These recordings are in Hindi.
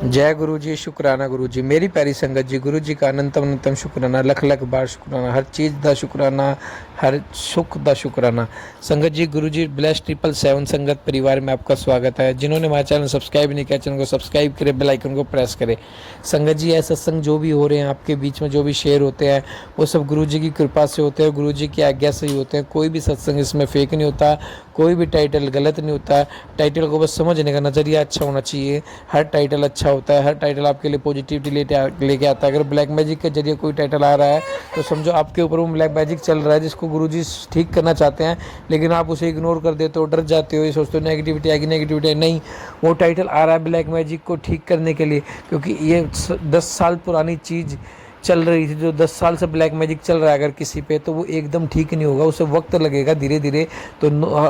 जय गुरु जी, शुकराना गुरु जी। मेरी प्यारी संगत जी, गुरु जी का अनंतम अनंतम शुकराना, लख लख बार शुकराना, हर चीज़ का शुकराना, हर सुख का शुकराना। संगत जी, गुरु जी ब्लेस 777 संगत परिवार में आपका स्वागत है। जिन्होंने हमारा चैनल सब्सक्राइब नहीं किया, चैनल को सब्सक्राइब करें, बेल आइकन को प्रेस करें। संगत जी, ये सत्संग जो भी हो रहे हैं आपके बीच में, जो भी शेयर होते हैं, वो सब गुरु जी की कृपा से होते हैं, गुरु जी की आज्ञा से ही होते हैं। कोई भी सत्संग इसमें फेक नहीं होता, कोई भी टाइटल गलत नहीं होता। टाइटल को बस समझने का नज़रिया अच्छा होना चाहिए। हर टाइटल अच्छा होता है, हर टाइटल आपके लिए पॉजिटिविटी लेके आता है। अगर ब्लैक मैजिक के जरिए कोई टाइटल आ रहा है तो समझो आपके ऊपर वो ब्लैक मैजिक चल रहा है, जिसको गुरुजी ठीक करना चाहते हैं, लेकिन आप उसे इग्नोर कर देते हो, डर जाते हो, ये सोचते हो नेगेटिविटी आएगी, नेगेटिविटी नहीं। वो टाइटल आ रहा है ब्लैक मैजिक को ठीक करने के लिए, क्योंकि ये 10 साल पुरानी चीज़ चल रही थी। जो 10 साल से ब्लैक मैजिक चल रहा है अगर किसी पे, तो वो एकदम ठीक नहीं होगा, उसे वक्त लगेगा धीरे धीरे। तो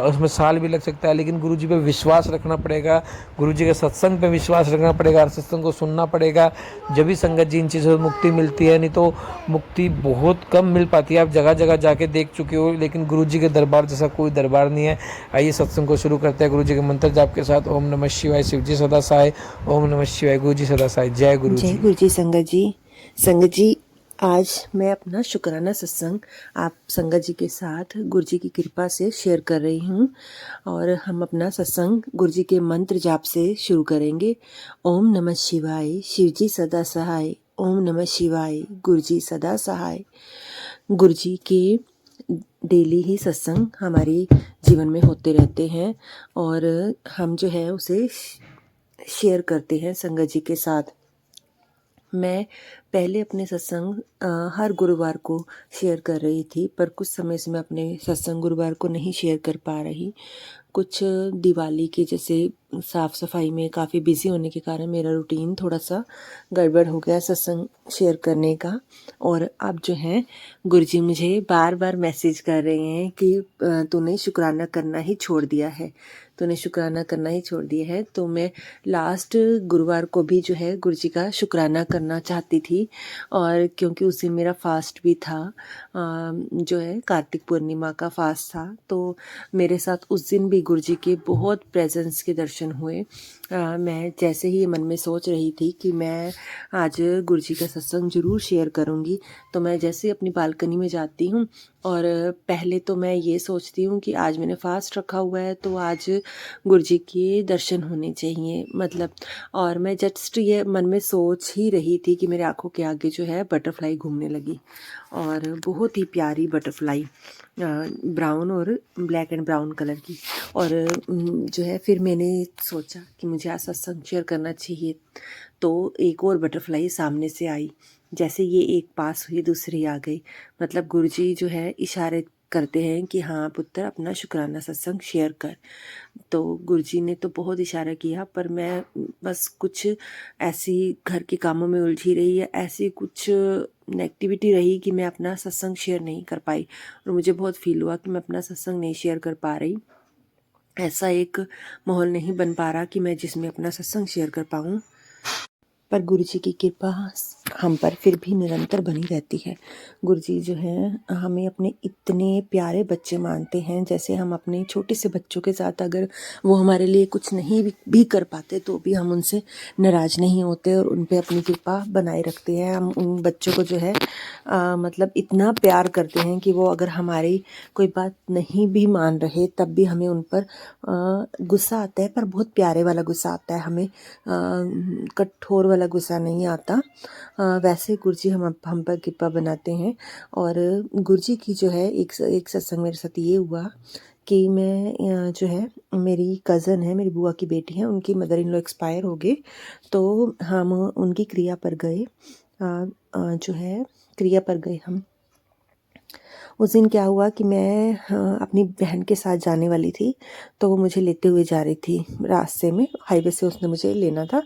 उसमें साल भी लग सकता है, लेकिन गुरुजी पे विश्वास रखना पड़ेगा, गुरुजी के सत्संग पे विश्वास रखना पड़ेगा, हर सत्संग को सुनना पड़ेगा। जब भी संगत जी इन चीज़ों से मुक्ति मिलती है, नहीं तो मुक्ति बहुत कम मिल पाती है। आप जगह जगह जाके देख चुके हो, लेकिन गुरुजी के दरबार जैसा कोई दरबार नहीं है। आइए सत्संग को शुरू करते हैं गुरुजी के मंत्र जाप के साथ। ओम नमः शिवाय, शिव जी सदा सहाय। ओम नमः शिवाय, गुरु जी सदा सहाय। जय गुरु जय जी। गुरु जी। संगत जी, आज मैं अपना शुक्राना सत्संग आप संगत जी के साथ गुरु जी की कृपा से शेयर कर रही हूँ। और हम अपना सत्संग गुरु जी के मंत्र जाप से शुरू करेंगे। ओम नमः शिवाय, शिव जी सदा सहाय। ओम नमः शिवाय, गुरु जी सदा सहाय। गुरु जी के डेली ही सत्संग हमारे जीवन में होते रहते हैं और हम जो है उसे शेयर करते हैं संगत जी के साथ। मैं पहले अपने सत्संग हर गुरुवार को शेयर कर रही थी, पर कुछ समय से मैं अपने सत्संग गुरुवार को नहीं शेयर कर पा रही। कुछ दिवाली की जैसे साफ़ सफाई में काफ़ी बिजी होने के कारण मेरा रूटीन थोड़ा सा गड़बड़ हो गया सत्संग शेयर करने का। और अब जो है गुरुजी मुझे बार बार मैसेज कर रहे हैं कि तूने शुक्राना करना ही छोड़ दिया है, तूने शुक्राना करना ही छोड़ दिया है। तो मैं लास्ट गुरुवार को भी जो है गुरुजी का शुक्राना करना चाहती थी, और क्योंकि उस दिन मेरा फास्ट भी था, जो है कार्तिक पूर्णिमा का फास्ट था। तो मेरे साथ उस दिन भी गुरुजी के बहुत प्रेजेंस के दर्शन हुए। मैं जैसे ही मन में सोच रही थी कि मैं आज गुरुजी का सत्संग ज़रूर शेयर करूँगी, तो मैं जैसे अपनी बालकनी में जाती हूँ और पहले तो मैं ये सोचती हूँ कि आज मैंने फास्ट रखा हुआ है तो आज गुरुजी के दर्शन होने चाहिए, मतलब। और मैं जस्ट ये मन में सोच ही रही थी कि मेरे आंखों के आगे जो है बटरफ्लाई घूमने लगी, और बहुत ही प्यारी बटरफ्लाई, ब्राउन और ब्लैक एंड ब्राउन कलर की। और जो है फिर मैंने सोचा कि मुझे आज सत्संग शेयर करना चाहिए, तो एक और बटरफ्लाई सामने से आई। जैसे ये एक पास हुई दूसरी आ गई, मतलब गुरुजी जो है इशारे करते हैं कि हाँ पुत्र अपना शुक्राना सत्संग शेयर कर। तो गुरुजी ने तो बहुत इशारा किया, पर मैं बस कुछ ऐसी घर के कामों में उलझी रही, या ऐसी कुछ नेगेटिविटी रही कि मैं अपना सत्संग शेयर नहीं कर पाई। और मुझे बहुत फील हुआ कि मैं अपना सत्संग नहीं शेयर कर पा रही, ऐसा एक माहौल नहीं बन पा रहा कि मैं जिसमें अपना सत्संग शेयर कर पाऊँ। पर गुरुजी की कृपा हम पर फिर भी निरंतर बनी रहती है। गुरुजी जो है हमें अपने इतने प्यारे बच्चे मानते हैं, जैसे हम अपने छोटे से बच्चों के साथ अगर वो हमारे लिए कुछ नहीं भी कर पाते तो भी हम उनसे नाराज़ नहीं होते और उन पे अपनी कृपा बनाए रखते हैं। हम उन बच्चों को जो है मतलब इतना प्यार करते हैं कि वो अगर हमारी कोई बात नहीं भी मान रहे तब भी हमें उन पर गुस्सा आता है, पर बहुत प्यारे वाला गुस्सा आता है, हमें कठोर वाला गुस्सा नहीं आता। वैसे गुरुजी हम पर कृपा बनाते हैं। और गुरुजी की जो है एक सत्संग मेरे साथ ये हुआ कि मैं जो है मेरी कज़न है, मेरी बुआ की बेटी है, उनकी मदर इन लॉ एक्सपायर हो गए, तो हम उनकी क्रिया पर गए, जो है क्रिया पर गए हम। उस दिन क्या हुआ कि मैं अपनी बहन के साथ जाने वाली थी, तो वो मुझे लेते हुए जा रही थी रास्ते में, हाईवे से उसने मुझे लेना था।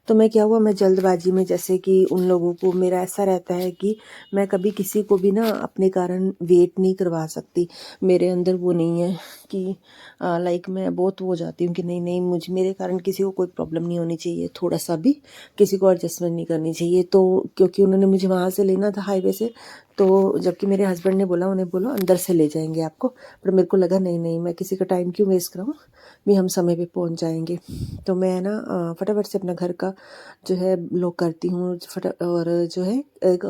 तो मैं क्या हुआ, मैं जल्दबाजी में, जैसे कि उन लोगों को मेरा ऐसा रहता है कि मैं कभी किसी को भी ना अपने कारण वेट नहीं करवा सकती। मेरे अंदर वो नहीं है कि लाइक मैं बहुत हो जाती हूँ कि नहीं नहीं मुझे मेरे कारण किसी को कोई प्रॉब्लम नहीं होनी चाहिए, थोड़ा सा भी किसी को एडजस्टमेंट नहीं करनी चाहिए। तो क्योंकि उन्होंने मुझे वहाँ से लेना था हाईवे से, तो जबकि मेरे हस्बैंड ने बोला, उन्हें बोलो अंदर से ले जाएंगे आपको, पर मेरे को लगा नहीं नहीं, मैं किसी का टाइम क्यों वेस्ट कराऊँ, भी हम समय पे पहुंच जाएंगे। तो मैं ना फटाफट से अपना घर का जो है लॉक करती हूँ और जो है एक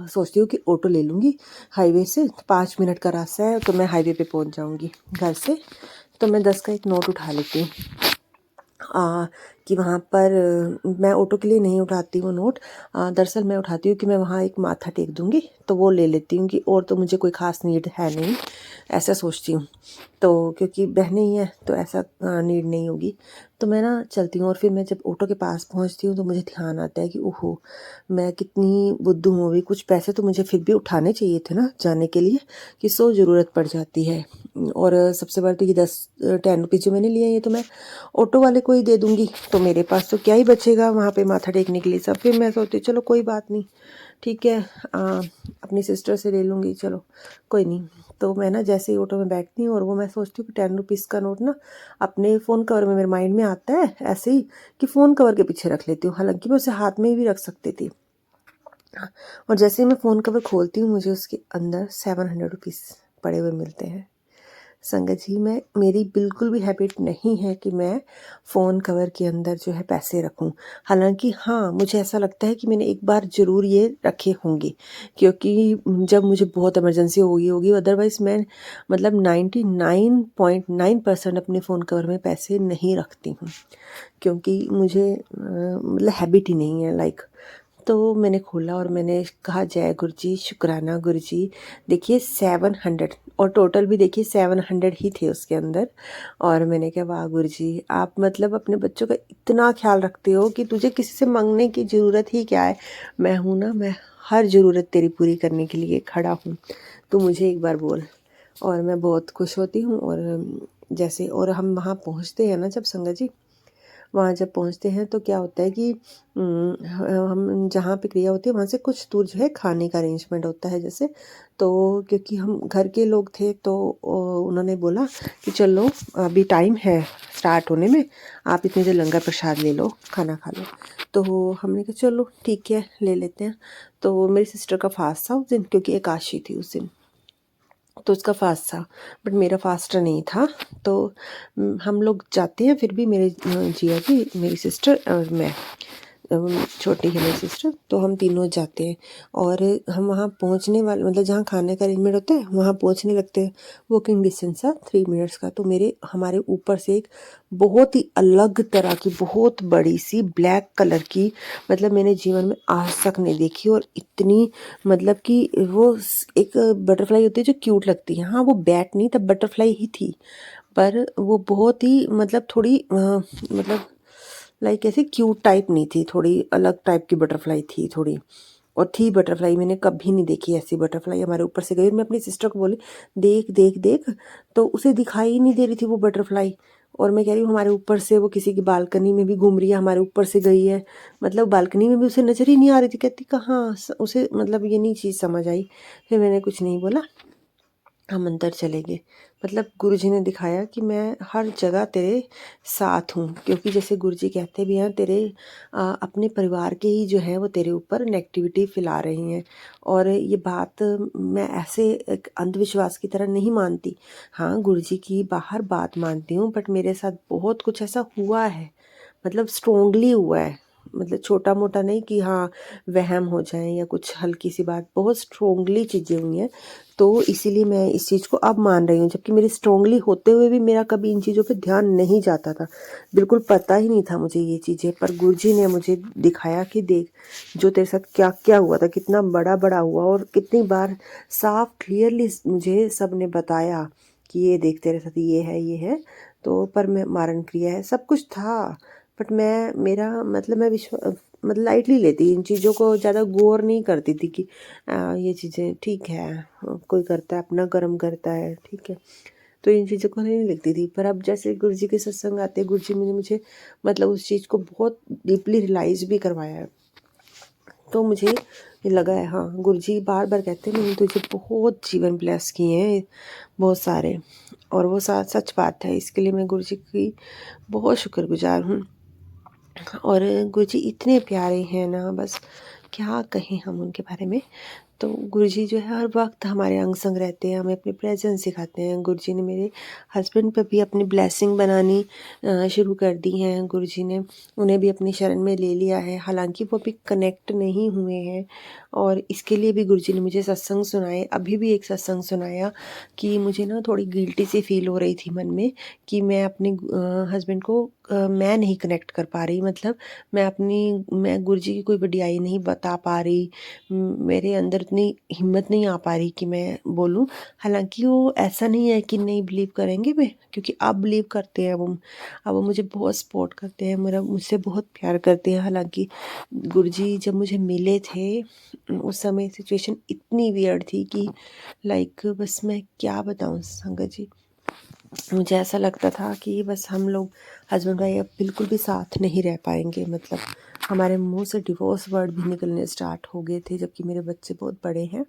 सोचती हूँ कि ऑटो ले लूँगी हाईवे से, 5 मिनट का रास्ता है तो मैं हाईवे पे पहुंच जाऊँगी घर से। तो मैं 10 का एक नोट उठा लेती हूँ कि वहाँ पर मैं ऑटो के लिए नहीं उठाती हूँ नोट। दरअसल मैं उठाती हूँ कि मैं वहाँ एक माथा टेक दूँगी, तो वो ले लेती हूँ कि और तो मुझे कोई ख़ास नीड है नहीं, ऐसा सोचती हूँ। तो क्योंकि बहनें ही हैं तो ऐसा नीड नहीं होगी, तो मैं ना चलती हूँ। और फिर मैं जब ऑटो के पास पहुँचती हूँ तो मुझे ध्यान आता है कि ओहो, मैं कितनी बुद्धू हूँ अभी, कुछ पैसे तो मुझे फिर भी उठाने चाहिए थे ना जाने के लिए, कि सो ज़रूरत पड़ जाती है। और सबसे बड़ा तो ये 10 रुपीज़ जो मैंने लिए हैं ये तो मैं ऑटो वाले को ही दे दूँगी, तो मेरे पास तो क्या ही बचेगा वहाँ पे माथा टेकने के लिए सब। फिर मैं सोचती हूँ चलो कोई बात नहीं, ठीक है, अपनी सिस्टर से ले लूँगी, चलो कोई नहीं। तो मैं ना जैसे ही ऑटो में बैठती हूँ और वो मैं सोचती हूँ कि 10 रुपीज़ का नोट ना अपने फ़ोन कवर में, मेरे माइंड में आता है ऐसे ही कि फ़ोन कवर के पीछे रख लेती हूँ, हालांकि मैं उसे हाथ में भी रख सकती थी। और जैसे ही मैं फ़ोन कवर खोलती हूँ मुझे उसके अंदर 700 रुपीज़ पड़े हुए मिलते हैं। संगत जी, मेरी बिल्कुल भी हैबिट नहीं है कि मैं फ़ोन कवर के अंदर जो है पैसे रखूं। हालांकि हाँ, मुझे ऐसा लगता है कि मैंने एक बार ज़रूर ये रखे होंगे, क्योंकि जब मुझे बहुत इमरजेंसी होगी, अदरवाइज़ मैं मतलब 99.9% अपने फ़ोन कवर में पैसे नहीं रखती हूँ, क्योंकि मुझे मतलब हैबिट ही नहीं है लाइक। तो मैंने खोला और मैंने कहा जय गुरु जी, शुक्राना गुरु जी, देखिए 700, और टोटल भी देखिए 700 ही थे उसके अंदर। और मैंने कहा वाह गुरु जी, आप मतलब अपने बच्चों का इतना ख्याल रखते हो कि तुझे किसी से मांगने की ज़रूरत ही क्या है। मैं हूँ ना, मैं हर ज़रूरत तेरी पूरी करने के लिए खड़ा हूँ, तो मुझे एक बार बोल। और मैं बहुत खुश होती हूँ। और जैसे और हम वहाँ पहुँचते हैं ना जब संगत जी, वहाँ जब पहुँचते हैं तो क्या होता है कि हम जहाँ पे क्रिया होती है वहाँ से कुछ दूर जो है खाने का अरेंजमेंट होता है जैसे। तो क्योंकि हम घर के लोग थे तो उन्होंने बोला कि चलो अभी टाइम है स्टार्ट होने में, आप इतने देर लंगर प्रसाद ले लो, खाना खा लो। तो हमने कहा चलो ठीक है ले लेते हैं। तो मेरी सिस्टर का फास्ट था उस दिन, क्योंकि एकादशी थी उस दिन, तो उसका फास्ट था, बट मेरा फास्ट नहीं था। तो हम लोग जाते हैं, फिर भी मेरे जिया जी, मेरी सिस्टर और मैं, छोटी है मेरी सिस्टर, तो हम तीनों जाते हैं। और हम वहाँ पहुँचने वाले मतलब जहाँ खाने का अरेंजमेंट होता है वहाँ पहुँचने लगते हैं। वॉकिंग डिस्टेंस था 3 मिनट्स का। तो हमारे ऊपर से एक बहुत ही अलग तरह की बहुत बड़ी सी ब्लैक कलर की, मतलब मैंने जीवन में आज तक नहीं देखी, और इतनी मतलब कि वो एक बटरफ्लाई होती है जो क्यूट लगती है, हाँ वो बैट नहीं तब बटरफ्लाई ही थी, पर वो बहुत ही मतलब थोड़ी मतलब लाइक ऐसे क्यूट टाइप नहीं थी, थोड़ी अलग टाइप की बटरफ्लाई थी थोड़ी। और थी बटरफ्लाई, मैंने कभी नहीं देखी ऐसी बटरफ्लाई। हमारे ऊपर से गई और मैं अपनी सिस्टर को बोली देख देख देख, तो उसे दिखाई ही नहीं दे रही थी वो बटरफ्लाई। और मैं कह रही हूँ हमारे ऊपर से वो किसी की बालकनी में भी घूम रही है, हमारे ऊपर से गई है, मतलब बालकनी में भी उसे नज़र ही नहीं आ रही थी। कहती कहाँ उसे मतलब ये नहीं चीज़ समझ आई। फिर मैंने कुछ नहीं बोला, हम अंदर चले गए। मतलब गुरुजी ने दिखाया कि मैं हर जगह तेरे साथ हूँ, क्योंकि जैसे गुरुजी कहते भी हैं तेरे अपने परिवार के ही जो है वो तेरे ऊपर नेगेटिविटी फैला रही हैं। और ये बात मैं ऐसे एक अंधविश्वास की तरह नहीं मानती, हाँ गुरुजी की बाहर बात मानती हूँ, बट मेरे साथ बहुत कुछ ऐसा हुआ है, मतलब स्ट्रोंगली हुआ है, मतलब छोटा मोटा नहीं कि हाँ वहम हो जाए या कुछ हल्की सी बात, बहुत स्ट्रोंगली चीज़ें हुई हैं। तो इसीलिए मैं इस चीज़ को अब मान रही हूँ, जबकि मेरी स्ट्रोंगली होते हुए भी मेरा कभी इन चीज़ों पे ध्यान नहीं जाता था, बिल्कुल पता ही नहीं था मुझे ये चीज़ें। पर गुरुजी ने मुझे दिखाया कि देख जो तेरे साथ क्या क्या हुआ था, कितना बड़ा बड़ा हुआ, और कितनी बार साफ क्लियरली मुझे सब ने बताया कि ये देख तेरे साथ ये है ये है। तो पर मैं मारण क्रिया है सब कुछ था, बट मेरा मतलब मैं मतलब लाइटली लेती, इन चीज़ों को ज़्यादा गौर नहीं करती थी कि ये चीज़ें ठीक है, कोई करता है अपना कर्म करता है ठीक है, तो इन चीज़ों को नहीं लिखती थी। पर अब जैसे गुरु जी के सत्संग आते, गुरु जी ने मुझे मतलब उस चीज़ को बहुत डीपली रियलाइज़ भी करवाया है। तो मुझे ये लगा है, हाँ गुरु जी बार बार कहते हैं मैंने तुझे बहुत जीवन ब्लेस किए हैं बहुत सारे, और वो सच बात है। इसके लिए मैं गुरु जी की बहुत शुक्रगुजार हूँ। और गुरुजी इतने प्यारे हैं ना, बस क्या कहें हम उनके बारे में। तो गुरुजी जो है हर वक्त हमारे अंग संग रहते हैं, हमें अपनी प्रेजेंस सिखाते हैं। गुरुजी ने मेरे हस्बैंड पर भी अपनी ब्लेसिंग बनानी शुरू कर दी हैं। गुरुजी ने उन्हें भी अपनी शरण में ले लिया है, हालांकि वो अभी कनेक्ट नहीं हुए हैं। और इसके लिए भी गुरुजी ने मुझे सत्संग सुनाए। अभी भी एक सत्संग सुनाया कि मुझे ना थोड़ी गिल्टी सी फील हो रही थी मन में कि मैं अपने हस्बैंड को मैं नहीं कनेक्ट कर पा रही, मतलब मैं गुरुजी की कोई वडियाई नहीं बता पा रही, मेरे अंदर इतनी हिम्मत नहीं आ पा रही कि मैं बोलूं। हालांकि वो ऐसा नहीं है कि नहीं बिलीव करेंगे वे, क्योंकि अब बिलीव करते हैं वो। अब वो मुझे बहुत सपोर्ट करते हैं, मेरा मुझसे बहुत प्यार करते हैं। हालांकि गुरुजी जब मुझे मिले थे उस समय सिचुएशन इतनी वियर्ड थी कि लाइक बस मैं क्या बताऊं संगत जी। मुझे ऐसा लगता था कि बस हम लोग हस्बैंड वाइफ अब बिल्कुल भी साथ नहीं रह पाएंगे, मतलब हमारे मुंह से डिवोर्स वर्ड भी निकलने स्टार्ट हो गए थे, जबकि मेरे बच्चे बहुत बड़े हैं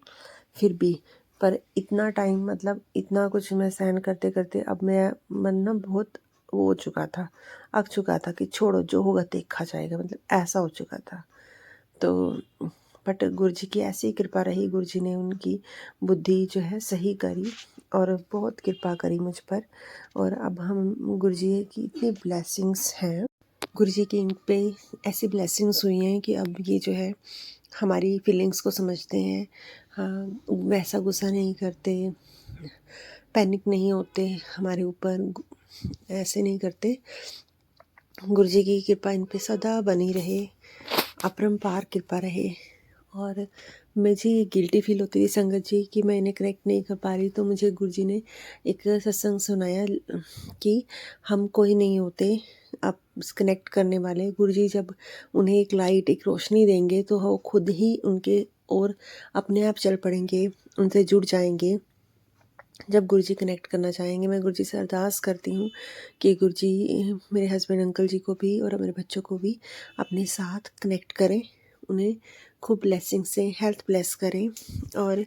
फिर भी। पर इतना टाइम, मतलब इतना कुछ मैं सहन करते करते अब मैं मन ना बहुत वो हो चुका था, अक चुका था कि छोड़ो जो होगा देखा जाएगा, मतलब ऐसा हो चुका था। तो बट गुरुजी की ऐसी कृपा रही, गुरुजी ने उनकी बुद्धि जो है सही करी और बहुत कृपा करी मुझ पर। और अब हम गुरुजी की इतनी ब्लेसिंग्स हैं, गुरुजी की इन पे ऐसी ब्लेसिंग्स हुई हैं कि अब ये जो है हमारी फीलिंग्स को समझते हैं। हाँ, वैसा गुस्सा नहीं करते, पैनिक नहीं होते हमारे ऊपर, ऐसे नहीं करते। गुरुजी की कृपा इन पे सदा बनी रहे, अपरंपार कृपा रहे। और मुझे ये गिल्टी फील होती थी संगत जी कि मैं इन्हें कनेक्ट नहीं कर पा रही, तो मुझे गुरुजी ने एक सत्संग सुनाया कि हम कोई नहीं होते आप कनेक्ट करने वाले। गुरुजी जब उन्हें एक लाइट, एक रोशनी देंगे तो वो खुद ही उनके और अपने आप चल पड़ेंगे, उनसे जुड़ जाएंगे जब गुरुजी कनेक्ट करना चाहेंगे। मैं गुरुजी से अरदास करती हूँ कि गुरुजी मेरे हस्बैंड अंकल जी को भी और मेरे बच्चों को भी अपने साथ कनेक्ट करें, उन्हें खूब ब्लेसिंग से हेल्थ ब्लेस करें, और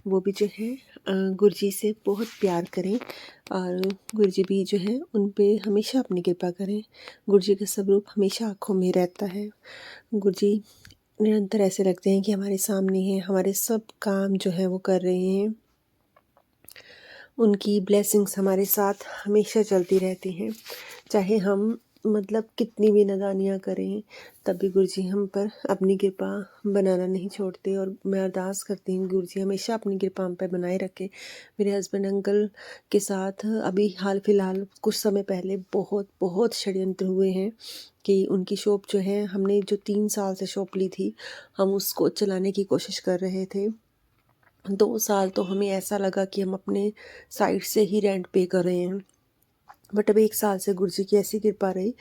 वो भी जो है गुरुजी से बहुत प्यार करें, और गुरुजी भी जो है उन पे हमेशा अपनी कृपा करें। गुरुजी का स्वरूप हमेशा आँखों में रहता है। गुरुजी निरंतर ऐसे लगते हैं कि हमारे सामने हैं, हमारे सब काम जो है वो कर रहे हैं। उनकी ब्लेसिंग्स हमारे साथ हमेशा चलती रहती हैं, चाहे हम मतलब कितनी भी नादानियाँ करें, तब भी गुरुजी हम पर अपनी कृपा बनाना नहीं छोड़ते। और मैं अरदास करती हूँ गुरुजी हमेशा अपनी कृपा हम पर बनाए रखे। मेरे हस्बैंड अंकल के साथ अभी हाल फिलहाल कुछ समय पहले बहुत बहुत षड्यंत्र हुए हैं कि उनकी शॉप जो है, हमने जो 3 साल से शॉप ली थी, हम उसको चलाने की कोशिश कर रहे थे। 2 साल तो हमें ऐसा लगा कि हम अपने साइड से ही रेंट पे कर रहे हैं, बट अब 1 साल से गुरुजी की ऐसी कृपा रही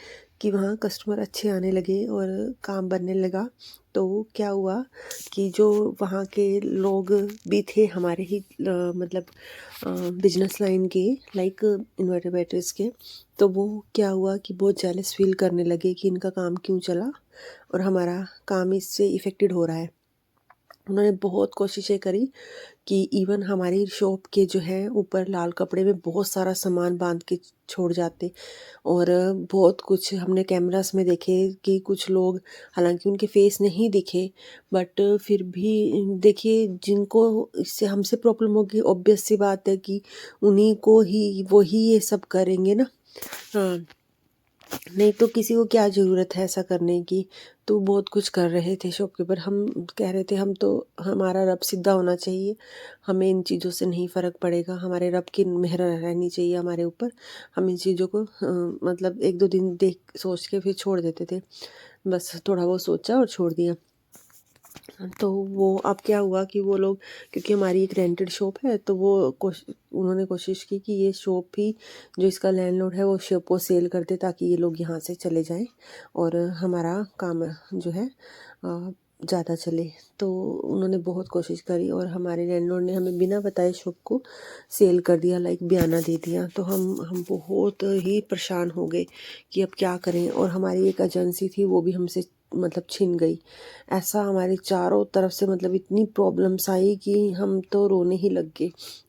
कि वहाँ कस्टमर अच्छे आने लगे और काम बनने लगा। तो क्या हुआ कि जो वहाँ के लोग भी थे हमारे ही मतलब बिजनेस लाइन के, लाइक इन्वर्टर बैटरीज के, तो वो क्या हुआ कि बहुत जेलस फील करने लगे कि इनका काम क्यों चला और हमारा काम इससे इफ़ेक्टेड हो रहा है। उन्होंने बहुत कोशिशें करी कि इवन हमारी शॉप के जो है ऊपर लाल कपड़े में बहुत सारा सामान बांध के छोड़ जाते, और बहुत कुछ हमने कैमरास में देखे कि कुछ लोग, हालांकि उनके फेस नहीं दिखे, बट फिर भी देखिए जिनको इससे हमसे प्रॉब्लम होगी, ऑब्वियस सी बात है कि उन्हीं को ही वही ये सब करेंगे ना। हाँ, नहीं तो किसी को क्या ज़रूरत है ऐसा करने की। तो बहुत कुछ कर रहे थे शॉपकीपर, हम कह रहे थे हम तो, हमारा रब सीधा होना चाहिए, हमें इन चीज़ों से नहीं फ़र्क पड़ेगा, हमारे रब की मेहर रहनी चाहिए हमारे ऊपर। हम इन चीज़ों को मतलब 1-2 दिन देख सोच के फिर छोड़ देते थे, बस थोड़ा बहुत सोचा और छोड़ दिया। तो वो अब क्या हुआ कि वो लोग, क्योंकि हमारी एक रेंटेड शॉप है, तो वो उन्होंने कोशिश की कि ये शॉप ही, जो इसका लैंडलॉर्ड है, वो शॉप को सेल कर दे ताकि ये लोग यहाँ से चले जाएं और हमारा काम जो है ज़्यादा चले। तो उन्होंने बहुत कोशिश करी और हमारे लैंडलॉर्ड ने हमें बिना बताए शॉप को सेल कर दिया, लाइक बयाना दे दिया। तो हम बहुत ही परेशान हो गए कि अब क्या करें, और हमारी एक एजेंसी थी वो भी हमसे मतलब छिन गई। ऐसा हमारे चारों तरफ से मतलब इतनी प्रॉब्लम्स आई कि हम तो रोने ही लग गए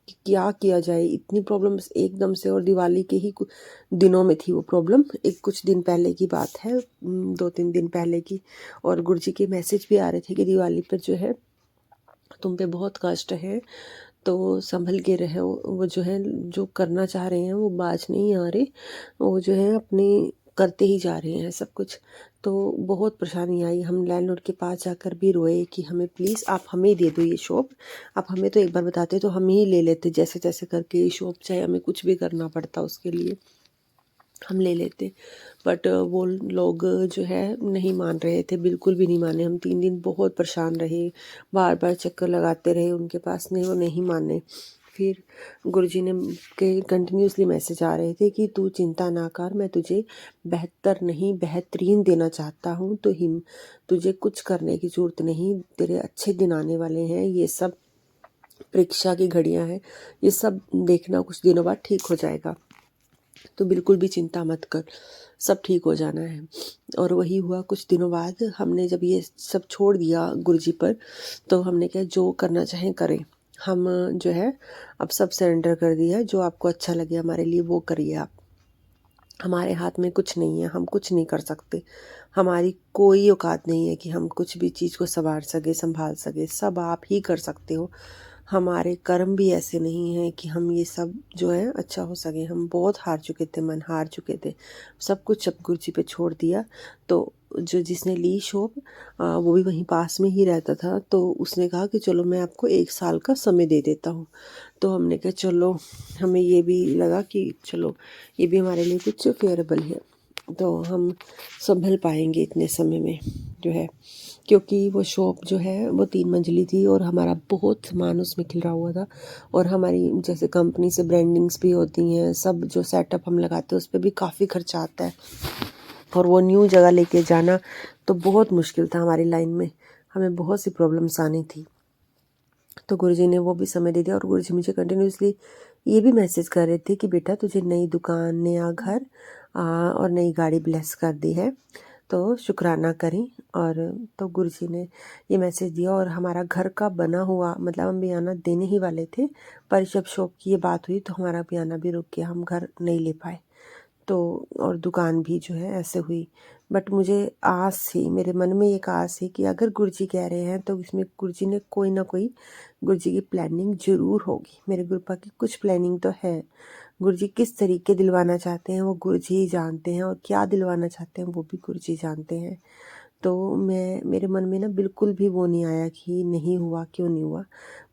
कि क्या किया जाए, इतनी प्रॉब्लम्स एकदम से। और दिवाली के ही कुछ दिनों में थी वो प्रॉब्लम, एक कुछ दिन पहले की बात है, 2-3 दिन पहले की। और गुरुजी के मैसेज भी आ रहे थे कि दिवाली पर जो है तुम पे बहुत कष्ट है, तो संभल के रहो। वो जो है, जो करना चाह रहे हैं वो बाज नहीं आ रहे, वो जो है अपने करते ही जा रहे हैं सब कुछ। तो बहुत परेशानी आई, हम लैंडलॉर्ड के पास जाकर भी रोए कि हमें प्लीज़ आप हमें दे दो ये शॉप। आप हमें तो एक बार बताते तो हम ही ले लेते, जैसे तैसे करके ये शॉप, चाहे हमें कुछ भी करना पड़ता उसके लिए हम ले लेते। बट वो लोग जो है नहीं मान रहे थे, बिल्कुल भी नहीं माने। हम 3 दिन बहुत परेशान रहे, बार बार चक्कर लगाते रहे उनके पास, नहीं वो नहीं माने। फिर गुरुजी ने के कंटिन्यूसली मैसेज आ रहे थे कि तू चिंता ना कर, मैं तुझे बेहतर नहीं बेहतरीन देना चाहता हूँ, तो हिम तुझे कुछ करने की ज़रूरत नहीं, तेरे अच्छे दिन आने वाले हैं। ये सब परीक्षा की घड़ियाँ हैं, ये सब देखना कुछ दिनों बाद ठीक हो जाएगा, तो बिल्कुल भी चिंता मत कर, सब ठीक हो जाना है। और वही हुआ। कुछ दिनों बाद हमने जब ये सब छोड़ दिया गुरुजी पर, तो हमने कहा जो करना चाहें करें। हम जो है अब सब सरेंडर कर दिया है, जो आपको अच्छा लगे हमारे लिए वो करिए आप। हमारे हाथ में कुछ नहीं है, हम कुछ नहीं कर सकते, हमारी कोई औकात नहीं है कि हम कुछ भी चीज़ को संभाल सके, सब आप ही कर सकते हो। हमारे कर्म भी ऐसे नहीं हैं कि हम ये सब जो है अच्छा हो सके। हम बहुत हार चुके थे, मन हार चुके थे, सब कुछ अब गुरुजी पे छोड़ दिया। तो जो जिसने ली शॉप वो भी वहीं पास में ही रहता था, तो उसने कहा कि चलो मैं आपको 1 साल का समय दे देता हूँ। तो हमने कहा चलो, हमें ये भी लगा कि चलो ये भी हमारे लिए कुछ फेयरेबल है, तो हम संभल पाएंगे इतने समय में जो है। क्योंकि वो शॉप जो है वो 3 मंजिली थी और हमारा बहुत सामान उसमें खिलरा हुआ था। और हमारी जैसे कंपनी से ब्रांडिंग्स भी होती हैं, सब जो सेटअप हम लगाते हैं उस पर भी काफ़ी खर्चा आता है। और वो न्यू जगह लेके जाना तो बहुत मुश्किल था हमारी लाइन में, हमें बहुत सी प्रॉब्लम्स आनी थी। तो गुरुजी ने वो भी समय दे दिया। और गुरुजी मुझे कंटिन्यूसली ये भी मैसेज कर रहे थे कि बेटा तुझे नई दुकान, नया घर और नई गाड़ी ब्लेस कर दी है, तो शुक्राना करें। और तो गुरुजी ने ये मैसेज दिया। और हमारा घर का बना हुआ, मतलब हम बयाना देने ही वाले थे, पर जब शॉप की ये बात हुई तो हमारा बयाना भी रुक गया, हम घर नहीं ले पाए। तो और दुकान भी जो है ऐसे हुई। बट मुझे आस थी, मेरे मन में एक आस थी कि अगर गुरुजी कह रहे हैं तो इसमें गुरुजी ने कोई ना कोई, गुरुजी की प्लानिंग ज़रूर होगी। मेरे गुरुपा की कुछ प्लानिंग तो है। गुरुजी किस तरीके दिलवाना चाहते हैं वो गुरुजी ही जानते हैं, और क्या दिलवाना चाहते हैं वो भी गुरुजी जानते हैं। तो मेरे मन में ना बिल्कुल भी वो नहीं आया कि नहीं हुआ, क्यों नहीं हुआ।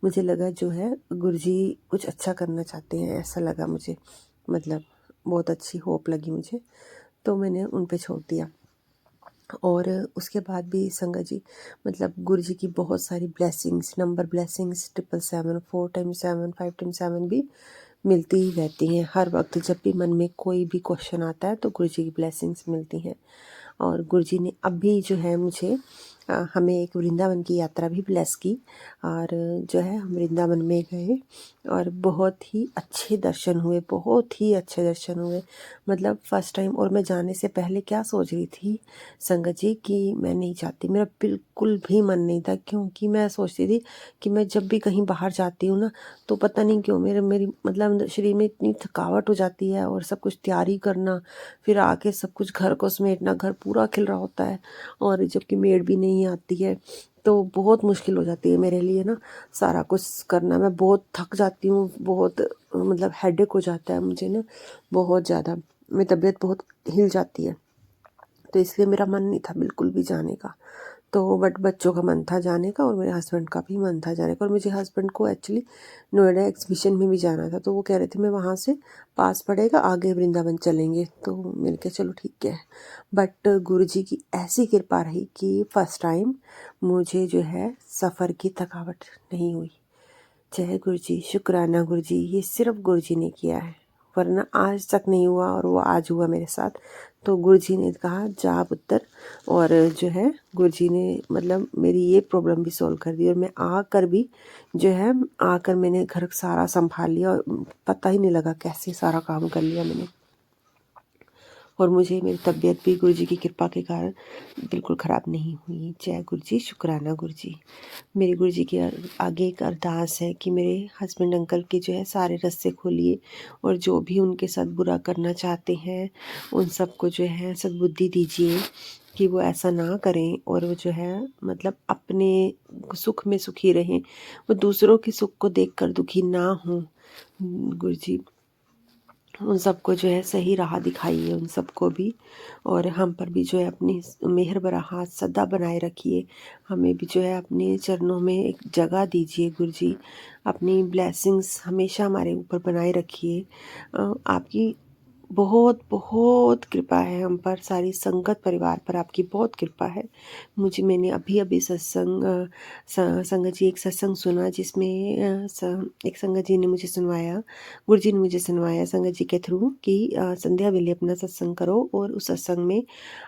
मुझे लगा जो है गुरुजी कुछ अच्छा करना चाहते हैं, ऐसा लगा मुझे, मतलब बहुत अच्छी होप लगी मुझे, तो मैंने उन पे छोड़ दिया। और उसके बाद भी संगत जी, मतलब गुरुजी की बहुत सारी blessings, number blessings 777, 4x7, 5x7 भी मिलती ही रहती हैं हर वक्त। जब भी मन में कोई भी क्वेश्चन आता है तो गुरुजी की ब्लेसिंग्स मिलती हैं। और गुरुजी ने अभी जो है मुझे हमें एक वृंदावन की यात्रा भी ब्लेस की। और जो है हम वृंदावन में गए और बहुत ही अच्छे दर्शन हुए, बहुत ही अच्छे दर्शन हुए, मतलब फ़र्स्ट टाइम। और मैं जाने से पहले क्या सोच रही थी संगत जी कि मैं नहीं चाहती, मेरा बिल्कुल भी मन नहीं था, क्योंकि मैं सोचती थी कि मैं जब भी कहीं बाहर जाती हूँ ना, तो पता नहीं क्यों मेरी मतलब शरीर में इतनी थकावट हो जाती है, और सब कुछ तैयारी करना, फिर आके सब कुछ घर को समेटना, घर पूरा खिल रहा होता है, और जबकि मेड भी नहीं आती है, तो बहुत मुश्किल हो जाती है मेरे लिए ना सारा कुछ करना। मैं बहुत थक जाती हूँ, बहुत मतलब हेडेक हो जाता है मुझे ना, बहुत ज़्यादा मेरी तबीयत बहुत हिल जाती है। तो इसलिए मेरा मन नहीं था बिल्कुल भी जाने का। तो बट बच्चों का मन था जाने का, और मेरे हस्बैंड का भी मन था जाने का। और मुझे हस्बैंड को एक्चुअली नोएडा एग्जीबिशन में भी जाना था, तो वो कह रहे थे मैं वहाँ से पास पड़ेगा, आगे वृंदावन चलेंगे। तो मैंने कहा चलो ठीक है। बट गुरुजी की ऐसी कृपा रही कि फर्स्ट टाइम मुझे जो है सफ़र की थकावट नहीं हुई। जय गुरुजी, शुक्राना गुरुजी, ये सिर्फ गुरुजी ने किया है, वरना आज तक नहीं हुआ, और वो आज हुआ मेरे साथ। तो गुरुजी ने कहा जा पुत्र, और जो है गुरुजी ने मतलब मेरी ये प्रॉब्लम भी सॉल्व कर दी। और मैं आकर भी जो है आकर मैंने घर सारा संभाल लिया, और पता ही नहीं लगा कैसे सारा काम कर लिया मैंने। और मुझे मेरी तबीयत भी गुरु जी की कृपा के कारण बिल्कुल ख़राब नहीं हुई। जय गुरु जी, शुक्राना गुरु जी। मेरे गुरु जी के आगे एक अरदास है कि मेरे हस्बैंड अंकल के जो है सारे रास्ते खोलिए और जो भी उनके साथ बुरा करना चाहते हैं उन सबको जो है सद्बुद्धि दीजिए कि वो ऐसा ना करें और वो जो है मतलब अपने सुख में सुखी रहें, वो दूसरों के सुख को देखकर दुखी ना हों। गुरु जी उन सबको जो है सही राह दिखाइए, उन सबको भी, और हम पर भी जो है अपनी मेहर भरा हाथ सदा बनाए रखिए। हमें भी जो है अपने चरणों में एक जगह दीजिए गुरु जी, अपनी ब्लेसिंग्स हमेशा हमारे ऊपर बनाए रखिए। आपकी बहुत बहुत कृपा है हम पर, सारी संगत परिवार पर आपकी बहुत कृपा है। मैंने अभी सत्संग संगत जी एक सत्संग सुना जिसमें एक संगत जी ने मुझे सुनवाया, गुरु जी ने मुझे सुनवाया संगत जी के थ्रू कि संध्या वेले अपना सत्संग करो और उस सत्संग में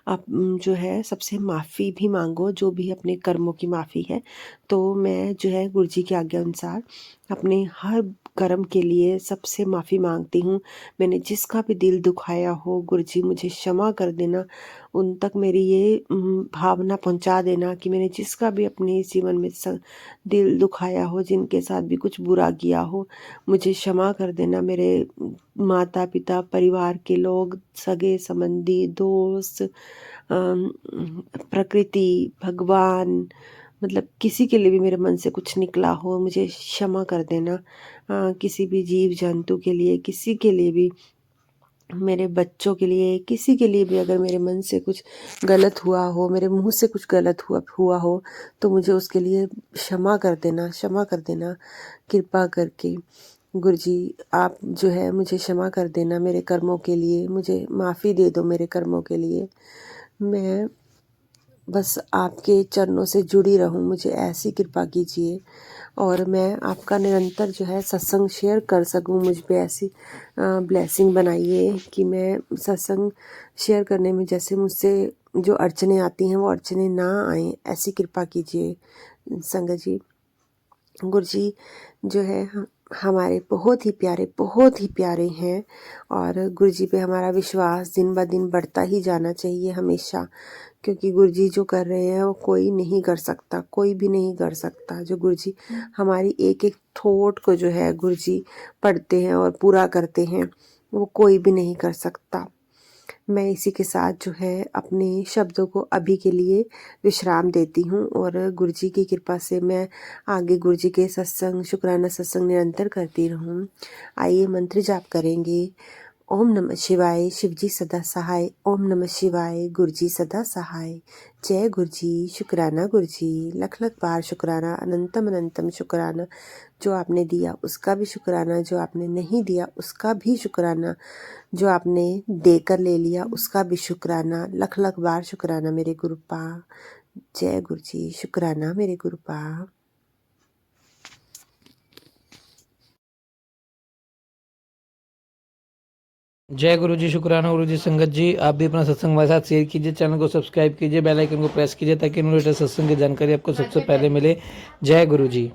आप जो है सबसे माफ़ी भी मांगो, जो भी अपने कर्मों की माफ़ी है। तो मैं जो है गुरु जी की आज्ञा अनुसार अपने हर कर्म के लिए सबसे माफ़ी मांगती हूँ। मैंने जिसका भी दिल दुखाया हो गुरु जी मुझे क्षमा कर देना, उन तक मेरी ये भावना पहुँचा देना कि मैंने जिसका भी अपने इस जीवन में दिल दुखाया हो, जिनके साथ भी कुछ बुरा किया हो, मुझे क्षमा कर देना। मेरे माता पिता, परिवार के लोग, सगे संबंधी, दोस्त, प्रकृति, भगवान, मतलब किसी के लिए भी मेरे मन से कुछ निकला हो मुझे क्षमा कर देना। किसी भी जीव जंतु के लिए, किसी के लिए भी, मेरे बच्चों के लिए, किसी के लिए भी अगर मेरे मन से कुछ गलत हुआ हो, मेरे मुंह से कुछ गलत हुआ हो तो मुझे उसके लिए क्षमा कर देना, क्षमा कर देना कृपा करके। गुरु जी आप जो है मुझे क्षमा कर देना मेरे कर्मों के लिए, मुझे माफ़ी दे दो मेरे कर्मों के लिए। मैं बस आपके चरणों से जुड़ी रहूं, मुझे ऐसी कृपा कीजिए और मैं आपका निरंतर जो है सत्संग शेयर कर सकूं। मुझ पे ऐसी ब्लेसिंग बनाइए कि मैं सत्संग शेयर करने में जैसे मुझसे जो अड़चने आती हैं वो अड़चने ना आएं, ऐसी कृपा कीजिए संगत जी। गुरु जी जो है हमारे बहुत ही प्यारे हैं और गुरु जी पे हमारा विश्वास दिन ब दिन बढ़ता ही जाना चाहिए हमेशा, क्योंकि गुरु जी जो कर रहे हैं वो कोई नहीं कर सकता, कोई भी नहीं कर सकता। जो गुरु जी हमारी एक एक थॉट को जो है गुरु जी पढ़ते हैं और पूरा करते हैं, वो कोई भी नहीं कर सकता। मैं इसी के साथ जो है अपने शब्दों को अभी के लिए विश्राम देती हूँ और गुरु जी की कृपा से मैं आगे गुरु जी के सत्संग, शुक्राना सत्संग निरंतर करती रहूँ। आइए मंत्र जाप करेंगे। ओम नमः शिवाय, शिवजी सदा सहाय। ओम नमः शिवाय, गुरुजी सदा सहाय। जय गुरुजी, शुक्राना गुरुजी, लख लख बार शुक्राना, अनंतम अनंतम शुक्राना। जो आपने दिया उसका भी शुक्राना, जो आपने नहीं दिया उसका भी शुक्राना, जो आपने देकर ले लिया उसका भी शुक्राना, लख लख बार शुक्राना मेरे गुरुपा। जय गुरुजी, शुक्राना मेरे गुरुपा। जय गुरु जी, शुक्राना गुरु जी। संगत जी आप भी अपना सत्संग हमारे साथ शेयर कीजिए, चैनल को सब्सक्राइब कीजिए, बेल आइकन को प्रेस कीजिए ताकि लेटेस्ट सत्संग की जानकारी आपको सबसे पहले मिले। जय गुरु जी।